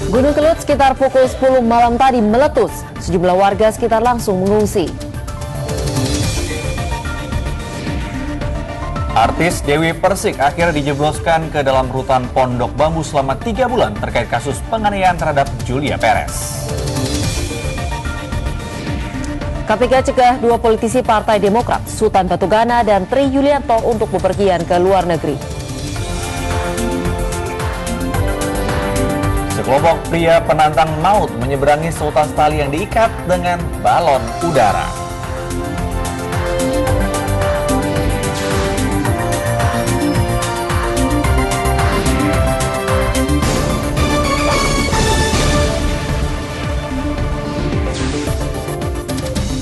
Gunung Kelut sekitar pukul 10 malam tadi meletus. Sejumlah warga sekitar langsung mengungsi. Artis Dewi Persik akhirnya dijebloskan ke dalam rutan Pondok Bambu selama 3 bulan terkait kasus penganiayaan terhadap Julia Perez. KPK cegah 2 politisi Partai Demokrat, Sultan Batugana dan Tri Yulianto untuk bepergian ke luar negeri. Sekelompok pria penantang maut menyeberangi seutas tali yang diikat dengan balon udara.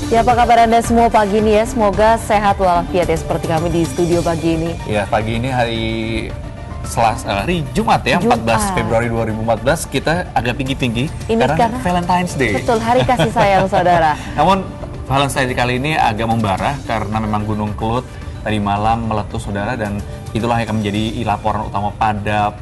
Ya, apa kabar Anda semua pagi ini ya? Semoga sehat walafiat ya seperti kami di studio pagi ini. Ya, pagi ini hari Jumat ya, 14 Februari 2014, kita agak tinggi-tinggi karena Valentine's Day. Betul, hari kasih sayang saudara. Namun Valentine's Day kali ini agak membara karena memang Gunung Kelut tadi malam meletus saudara, dan itulah yang akan menjadi laporan utama pada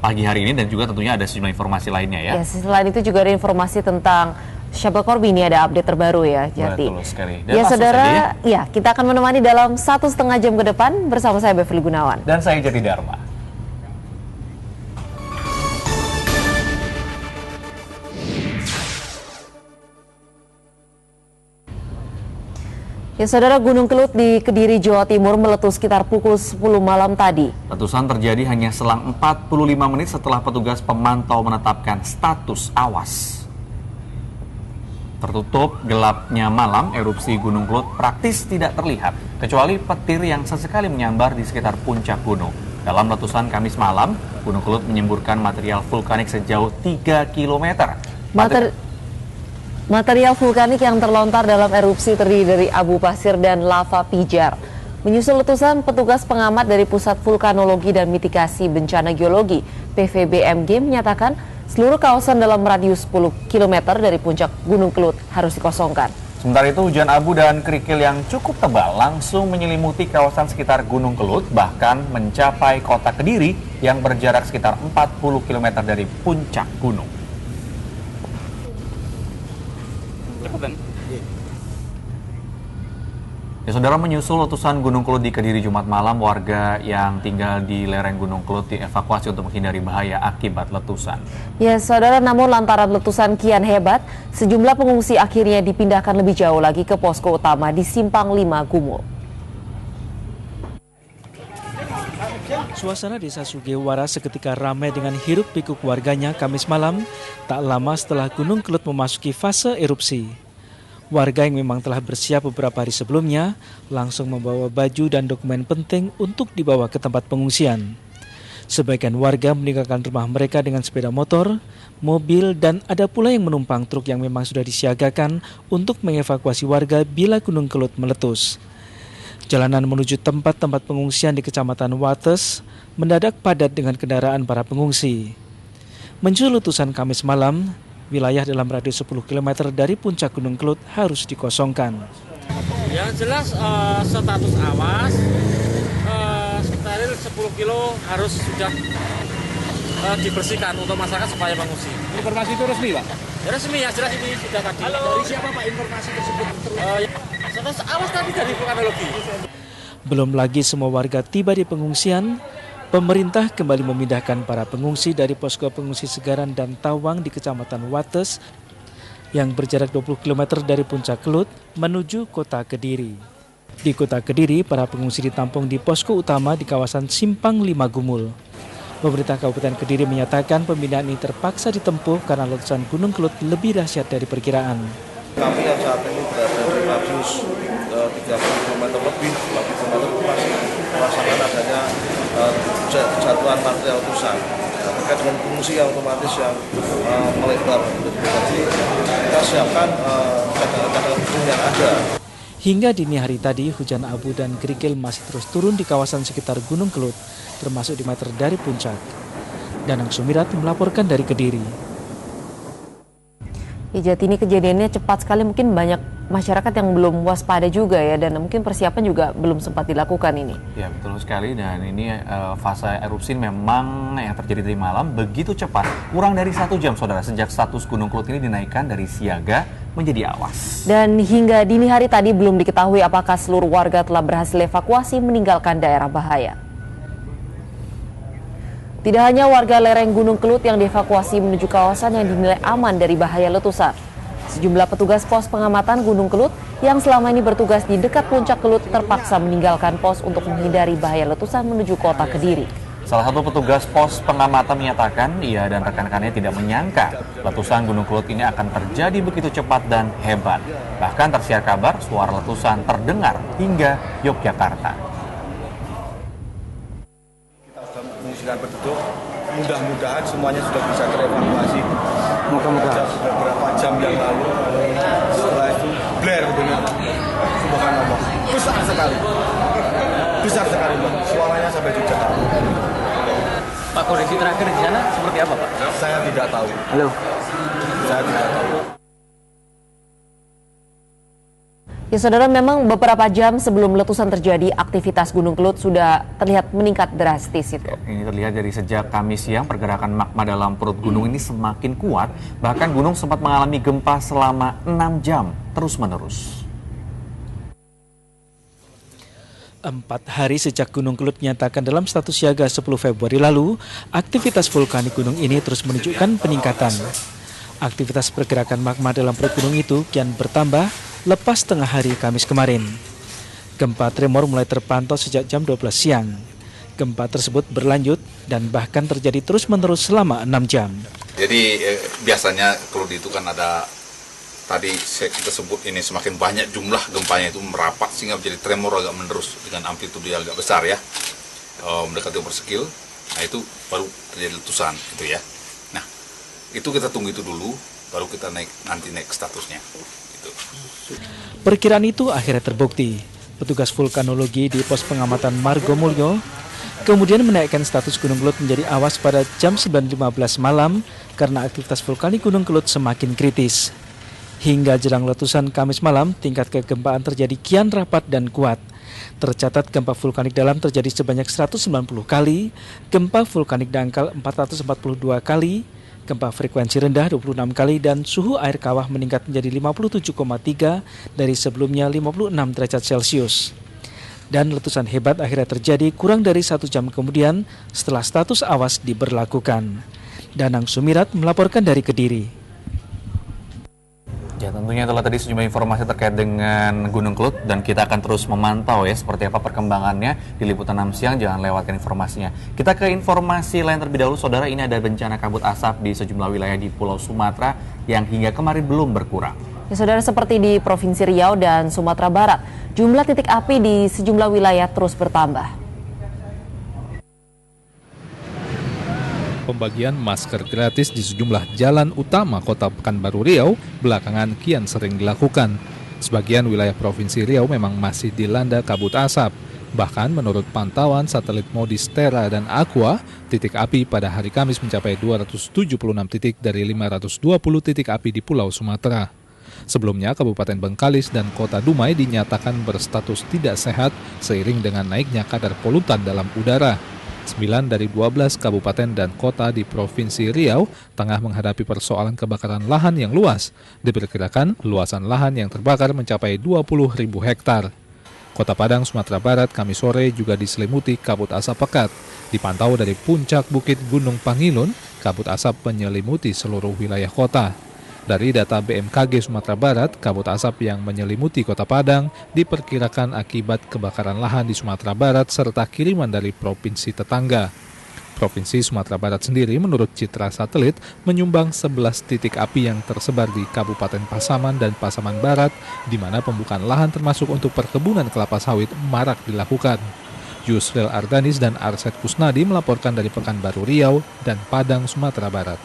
pagi hari ini, dan juga tentunya ada sejumlah informasi lainnya ya. Ya, selain itu juga ada informasi tentang Syabel Korbi, ini ada update terbaru ya, Jati. Betul sekali. Dan ya saudara, ya kita akan menemani dalam 1,5 jam ke depan bersama saya Beverly Gunawan. Dan saya Jati Dharma. Ya saudara, Gunung Kelut di Kediri, Jawa Timur meletus sekitar pukul 10 malam tadi. Letusan terjadi hanya selang 45 menit setelah petugas pemantau menetapkan status awas. Tertutup gelapnya malam, erupsi Gunung Kelut praktis tidak terlihat, kecuali petir yang sesekali menyambar di sekitar puncak gunung. Dalam letusan Kamis malam, Gunung Kelut menyemburkan material vulkanik sejauh 3 km. Material vulkanik yang terlontar dalam erupsi terdiri dari abu pasir dan lava pijar. Menyusul letusan, petugas pengamat dari Pusat Vulkanologi dan Mitigasi Bencana Geologi (PVBMG) menyatakan seluruh kawasan dalam radius 10 km dari puncak Gunung Kelut harus dikosongkan. Sementara itu, hujan abu dan kerikil yang cukup tebal langsung menyelimuti kawasan sekitar Gunung Kelut, bahkan mencapai kota Kediri yang berjarak sekitar 40 km dari puncak gunung. Ya saudara, menyusul letusan Gunung Kelut di Kediri Jumat malam, warga yang tinggal di lereng Gunung Kelut dievakuasi untuk menghindari bahaya akibat letusan. Ya saudara, namun lantaran letusan kian hebat, sejumlah pengungsi akhirnya dipindahkan lebih jauh lagi ke posko utama di Simpang 5 Gumul. Suasana desa Sugewara seketika ramai dengan hiruk-pikuk warganya Kamis malam, tak lama setelah Gunung Kelut memasuki fase erupsi. Warga yang memang telah bersiap beberapa hari sebelumnya langsung membawa baju dan dokumen penting untuk dibawa ke tempat pengungsian. Sebagian warga meninggalkan rumah mereka dengan sepeda motor, mobil, dan ada pula yang menumpang truk yang memang sudah disiagakan untuk mengevakuasi warga bila Gunung Kelut meletus. Jalanan menuju tempat-tempat pengungsian di Kecamatan Wates mendadak padat dengan kendaraan para pengungsi. Menjual letusan Kamis malam, wilayah dalam radius 10 km dari puncak Gunung Kelut harus dikosongkan. Yang jelas status awas, steril 10 kilo harus sudah dibersihkan untuk masyarakat supaya mengungsi. Informasi itu resmi, Pak? Ya, resmi, ya jelas ini sudah tadi. Halo. Dari siapa, Pak, informasi tersebut? Status awas tadi dari vulkanologi. Belum lagi semua warga tiba di pengungsian, pemerintah kembali memindahkan para pengungsi dari posko pengungsi Segaran dan Tawang di Kecamatan Wates yang berjarak 20 km dari puncak Kelut menuju kota Kediri. Di kota Kediri, para pengungsi ditampung di posko utama di kawasan Simpang 5 Gumul. Pemerintah Kabupaten Kediri menyatakan pemindahan ini terpaksa ditempuh karena letusan Gunung Kelut lebih dahsyat dari perkiraan. Kami yang saat ini berada di radius 30 km lebih, 40 km masih merasakan adanya jatuhan material letusan. Terkait dengan fungsi yang otomatis yang melebar. Jadi kita siapkan cadangan hukum yang ada. Hingga dini hari tadi, hujan abu dan kerikil masih terus turun di kawasan sekitar Gunung Kelut, termasuk di meter dari puncak. Danang Sumirat melaporkan dari Kediri. Ya, Jati, ini kejadiannya cepat sekali, mungkin banyak masyarakat yang belum waspada juga ya, dan mungkin persiapan juga belum sempat dilakukan ini. Ya, betul sekali, dan ini fase erupsi memang yang terjadi tadi malam begitu cepat. Kurang dari 1 jam, saudara, sejak status Gunung Kelut ini dinaikkan dari siaga menjadi awas. Dan hingga dini hari tadi belum diketahui apakah seluruh warga telah berhasil evakuasi meninggalkan daerah bahaya. Tidak hanya warga lereng Gunung Kelut yang dievakuasi menuju kawasan yang dinilai aman dari bahaya letusan. Sejumlah petugas pos pengamatan Gunung Kelut yang selama ini bertugas di dekat puncak Kelut terpaksa meninggalkan pos untuk menghindari bahaya letusan menuju kota Kediri. Salah satu petugas pos pengamatan menyatakan ia dan rekan-rekannya tidak menyangka letusan Gunung Kelut ini akan terjadi begitu cepat dan hebat. Bahkan tersiar kabar suara letusan terdengar hingga Yogyakarta. Dengan penduduk, mudah-mudahan semuanya sudah bisa terevakuasi. Mudah-mudahan beberapa jam yang lalu, setelah itu blare dengan subhanallah, besar sekali, Bang. Suaranya sampai di Jakarta. Pak, kondisi terakhir di sana seperti apa, Pak? Saya tidak tahu. Saya tidak tahu. Ya, saudara, memang beberapa jam sebelum letusan terjadi, aktivitas Gunung Kelut sudah terlihat meningkat drastis itu. Ini terlihat dari sejak Kamis siang, pergerakan magma dalam perut gunung ini semakin kuat. Bahkan gunung sempat mengalami gempa selama 6 jam terus-menerus. 4 hari sejak Gunung Kelut menyatakan dalam status siaga 10 Februari lalu, aktivitas vulkanik gunung ini terus menunjukkan peningkatan. Aktivitas pergerakan magma dalam perut gunung itu kian bertambah lepas tengah hari Kamis kemarin. Gempa tremor mulai terpantau sejak jam 12 siang. Gempa tersebut berlanjut dan bahkan terjadi terus-menerus selama 6 jam. Jadi biasanya kalau itu kan ada, tadi kita sebut ini semakin banyak jumlah gempanya itu merapat sehingga menjadi tremor agak menerus dengan amplitude agak besar ya, mendekati overskill. Nah itu baru terjadi letusan itu ya. Nah itu kita tunggu itu dulu, baru kita nanti naik statusnya. Gitu. Perkiraan itu akhirnya terbukti. Petugas vulkanologi di pos pengamatan Margomulyo kemudian menaikkan status Gunung Kelut menjadi awas pada jam 9.15 malam karena aktivitas vulkanik Gunung Kelut semakin kritis. Hingga jelang letusan Kamis malam, tingkat kegempaan terjadi kian rapat dan kuat. Tercatat gempa vulkanik dalam terjadi sebanyak 190 kali, gempa vulkanik dangkal 442 kali, gempa frekuensi rendah 26 kali, dan suhu air kawah meningkat menjadi 57,3 dari sebelumnya 56 derajat Celcius. Dan letusan hebat akhirnya terjadi kurang dari 1 jam kemudian setelah status awas diberlakukan. Danang Sumirat melaporkan dari Kediri. Ya, tentunya itulah tadi sejumlah informasi terkait dengan Gunung Kelut, dan kita akan terus memantau ya seperti apa perkembangannya di Liputan 6 Siang. Jangan lewatkan informasinya. Kita ke informasi lain terlebih dahulu, saudara. Ini ada bencana kabut asap di sejumlah wilayah di Pulau Sumatera yang hingga kemarin belum berkurang. Ya, saudara, seperti di Provinsi Riau dan Sumatera Barat, jumlah titik api di sejumlah wilayah terus bertambah. Pembagian masker gratis di sejumlah jalan utama kota Pekanbaru Riau belakangan kian sering dilakukan. Sebagian wilayah Provinsi Riau memang masih dilanda kabut asap. Bahkan menurut pantauan satelit Modis Terra dan Aqua, titik api pada hari Kamis mencapai 276 titik dari 520 titik api di Pulau Sumatera. Sebelumnya, Kabupaten Bengkalis dan Kota Dumai dinyatakan berstatus tidak sehat seiring dengan naiknya kadar polutan dalam udara. 9 dari 12 kabupaten dan kota di Provinsi Riau tengah menghadapi persoalan kebakaran lahan yang luas. Diperkirakan luasan lahan yang terbakar mencapai 20.000 hektar. Kota Padang, Sumatera Barat, Kamis sore juga diselimuti kabut asap pekat. Dipantau dari puncak Bukit Gunung Pangilun, kabut asap menyelimuti seluruh wilayah kota. Dari data BMKG Sumatera Barat, kabut asap yang menyelimuti Kota Padang diperkirakan akibat kebakaran lahan di Sumatera Barat serta kiriman dari provinsi tetangga. Provinsi Sumatera Barat sendiri menurut citra satelit menyumbang 11 titik api yang tersebar di Kabupaten Pasaman dan Pasaman Barat, di mana pembukaan lahan termasuk untuk perkebunan kelapa sawit marak dilakukan. Yusril Ardanis dan Arset Kusnadi melaporkan dari Pekanbaru Riau dan Padang, Sumatera Barat.